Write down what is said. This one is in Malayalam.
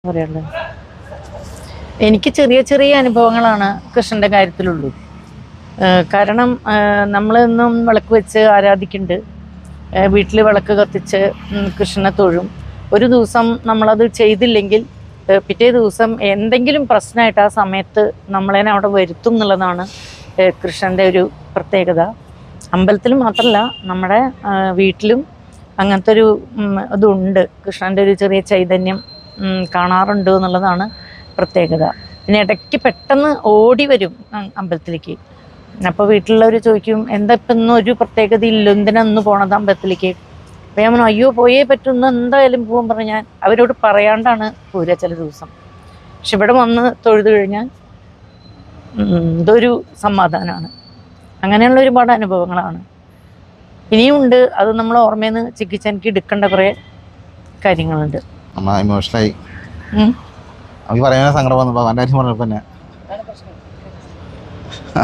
പറയാനുള്ളത് എനിക്ക് ചെറിയ ചെറിയ അനുഭവങ്ങളാണ് കൃഷ്ണൻ്റെ കാര്യത്തിലുള്ളൂ. കാരണം നമ്മളെന്നും വിളക്ക് വെച്ച് ആരാധിക്കുന്നുണ്ട്, വീട്ടിൽ വിളക്ക് കത്തിച്ച് കൃഷ്ണനെ തൊഴും. ഒരു ദിവസം നമ്മളത് ചെയ്തില്ലെങ്കിൽ പിറ്റേ ദിവസം എന്തെങ്കിലും പ്രശ്നമായിട്ട് ആ സമയത്ത് നമ്മളതിനെ അവിടെ വരുത്തും എന്നുള്ളതാണ് കൃഷ്ണൻ്റെ ഒരു പ്രത്യേകത. അമ്പലത്തിൽ മാത്രമല്ല, നമ്മുടെ വീട്ടിലും അങ്ങനത്തെ ഒരു ഇതുണ്ട്. കൃഷ്ണൻ്റെ ഒരു ചെറിയ ചൈതന്യം കാണാറുണ്ട് എന്നുള്ളതാണ് പ്രത്യേകത. പിന്നെ ഇടയ്ക്ക് പെട്ടെന്ന് ഓടി വരും അമ്പലത്തിലേക്ക്. അപ്പോൾ വീട്ടിലുള്ളവർ ചോദിക്കും, എന്താ ഇപ്പം ഇന്നും ഒരു പ്രത്യേകത ഇല്ല, എന്തിനൊന്ന് പോണത് അമ്പലത്തിലേക്ക്? അപ്പം ഞാൻ പറഞ്ഞു, അയ്യോ പോയേ പറ്റുന്ന എന്തായാലും പോകാൻ പറഞ്ഞ് ഞാൻ അവരോട് പറയാണ്ടാണ് പോരുക ചില ദിവസം. പക്ഷെ ഇവിടെ വന്ന് തൊഴുതു കഴിഞ്ഞാൽ ഇതൊരു സമാധാനമാണ്. അങ്ങനെയുള്ള ഒരുപാട് അനുഭവങ്ങളാണ് ഇനിയും ഉണ്ട്. അത് നമ്മൾ ഓർമ്മയിൽ നിന്ന് ചികിത്സ എനിക്ക് എടുക്കേണ്ട കുറേ കാര്യങ്ങളുണ്ട്. ഇമോഷണലായി പറയാൻ സങ്കടം വന്നു.